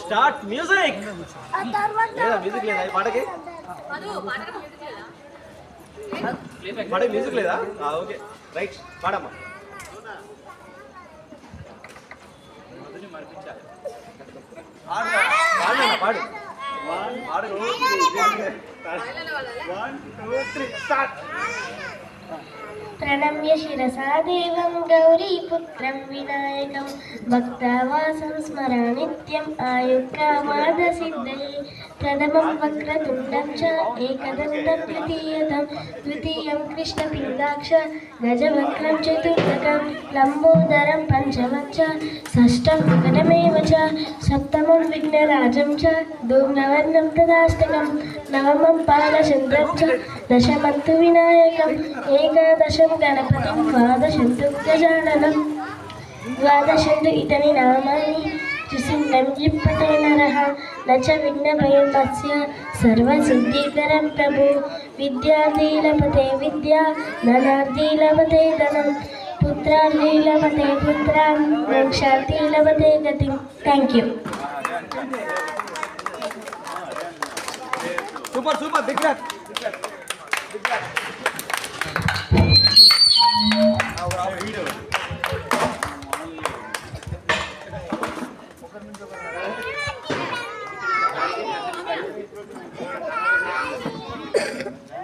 Start music లేదా music లేదా పాటకి పాటకి మ్యూజిక్ లేదా ఓకే రైట్ పాడమ్మా పాడు పాడు 1 2 3 స్టార్ట్ प्रणम्य शिरसा देवं गौरीपुत्रं विनायकं भक्तावासं स्मरा नित्यम् आयुक्कामादसिद्धये प्रथमं वक्रतुण्डं च एकदन्तं द्वितीयं कृष्णपिङ्गाक्ष गजवक्त्रं चतुर्थकं लम्बोदरं पञ्चमं च षष्ठं विकटमेव च सप्तमं विघ्नराजं च धूम्रवर्णं तदाष्टकं नवमं बालचन्द्रं च दशमं तु विनायकम् एकादशं गणपतिं द्वादशं तु गजाननं द्वादशं तु इतनि नामानि त्रिसिद्धं जिप्पते नरः न च विघ्नभयं तस्य सर्वसिद्धिकरं प्रभु विद्यार्थी लभते विद्या धनार्थी लभते धनं पुत्रार्थी लभते पुत्रान् मोक्षार्थी लभते गतिं thank you super super big clap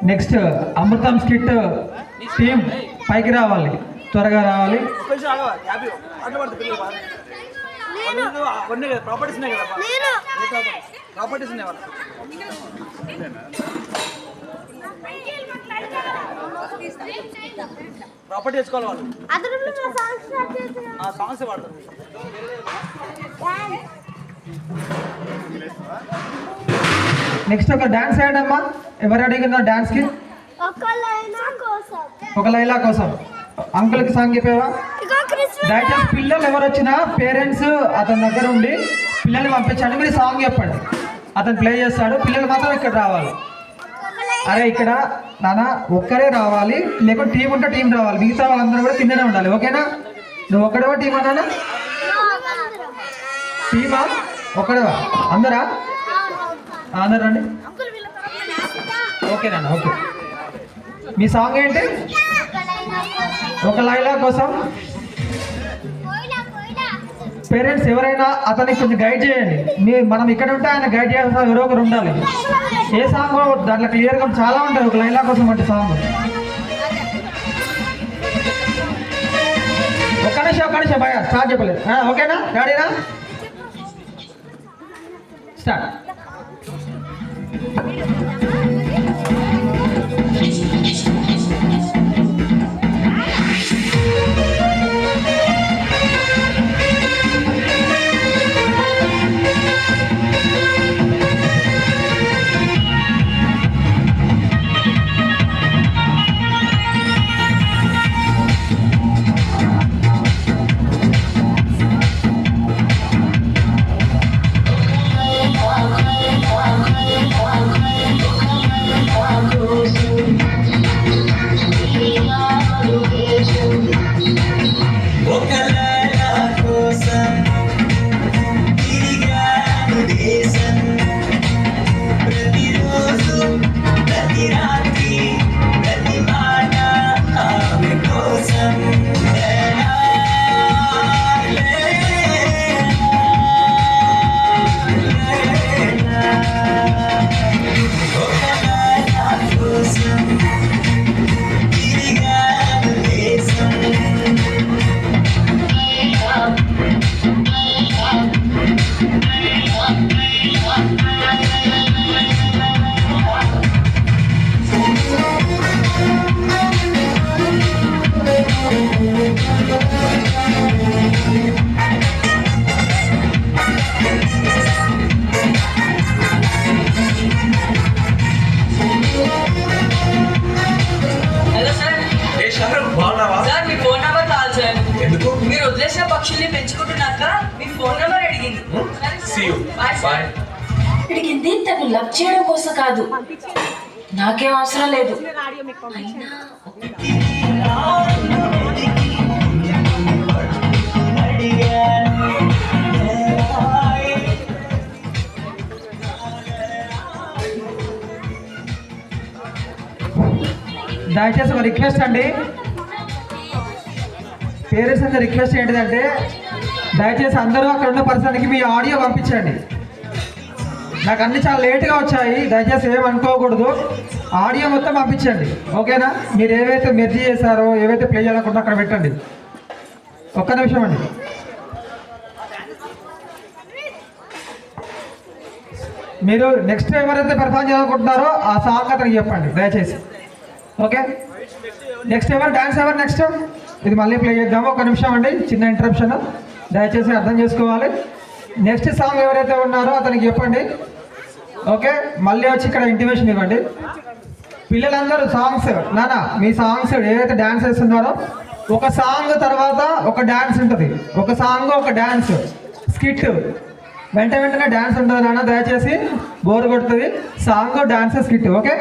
next అమృతం స్కిట్ టీం పైకి రావాలి, త్వరగా రావాలి. ప్రాపర్టీస్ ఉన్నాయి కదా, ప్రాపర్టీస్ ఉన్నాయి వాళ్ళ ప్రాపర్టీ తెచ్చుకోవాలి వాళ్ళు. సాంగ్స్ పాడతారు. నెక్స్ట్ ఒక డాన్స్ వేయడమ్మా. ఎవరు అడిగినారు డాన్స్ కి? ఒక లైలా కోసం అంకుల్ కి సాంగ్ చెప్పేవా? దయచేసి పిల్లలు ఎవరు వచ్చినా పేరెంట్స్ అతని దగ్గర ఉండి పిల్లల్ని పంపించండి. మీరు సాంగ్ చెప్పండి, అతను ప్లే చేస్తాడు. పిల్లలు మాత్రం ఇక్కడ రావాలి. అరే ఇక్కడ నాన్న ఒక్కరే రావాలి, లేకపోతే టీం ఉంటే టీం రావాలి. మిగతా వాళ్ళందరూ కూడా కిందనే ఉండాలి. ఓకేనా? నువ్వు ఒక్కడేవా టీం అన్నా? టీమా ఒక్కడేవా? అందరా? అందరు రండి. ఓకే నాన్న, ఓకే. మీ సాంగ్ ఏంటి? ఒక లైలా కోసం. పేరెంట్స్ ఎవరైనా అతనికి కొంచెం గైడ్ చేయండి. మనం ఇక్కడ ఉంటే ఆయన గైడ్ చేయాల్సిన ఎవరో ఒకరు ఉండాలి. ఏ సాంగ్ దాంట్లో క్లియర్గా చాలా ఉంటాయి. ఒక లైలా కోసం అంటే సాంగ్. ఒక్క నిమిషం భయ స్టార్ట్ చెప్పలేదు. ఓకేనా? రెడీనా? స్టార్ట్. అడిగింది తను లవ్ చేయడం కోసం కాదు, నాకేం అవసరం లేదు. అయినా దయచేసి ఒక రిక్వెస్ట్ అండి, పేరెంట్స్ అందరి రిక్వెస్ట్ ఏంటిదంటే దయచేసి అందరూ అక్కడ ఉన్న పర్సన్కి మీ ఆడియో పంపించండి. నాకు అన్ని చాలా లేట్గా వచ్చాయి, దయచేసి ఏమనుకోకూడదు. ఆడియో మొత్తం పంపించండి, ఓకేనా? మీరు ఏవైతే మెర్జీ చేశారో, ఏవైతే ప్లే చేయాలనుకుంటే అక్కడ పెట్టండి. ఒక్క నిమిషం అండి. మీరు నెక్స్ట్ ఎవరైతే పెర్ఫామ్ చేయాలనుకుంటున్నారో ఆ సాంగ్ అతనికి చెప్పండి దయచేసి, ఓకే? నెక్స్ట్ ఎవరు డాన్స్ ఎవరు నెక్స్ట్? ఇది మళ్ళీ ప్లే చేద్దాము. ఒక నిమిషం అండి, చిన్న ఇంటరప్షన్, దయచేసి అర్థం చేసుకోవాలి. నెక్స్ట్ సాంగ్ ఎవరైతే ఉన్నారో అతనికి చెప్పండి, ఓకే? మళ్ళీ వచ్చి ఇక్కడ ఇంటిమేషన్ ఇవ్వండి. పిల్లలందరూ సాంగ్స్ నానా మీ సాంగ్స్ ఏదైతే డ్యాన్స్ వేస్తున్నారో ఒక సాంగ్ తర్వాత ఒక డ్యాన్స్ ఉంటుంది, ఒక సాంగ్ ఒక డ్యాన్స్ స్కిట్, వెంటనే డ్యాన్స్ ఉంటుంది నాన్న. దయచేసి బోర్ కొడుతుంది, సాంగ్ డ్యాన్స్ స్కిట్, ఓకే?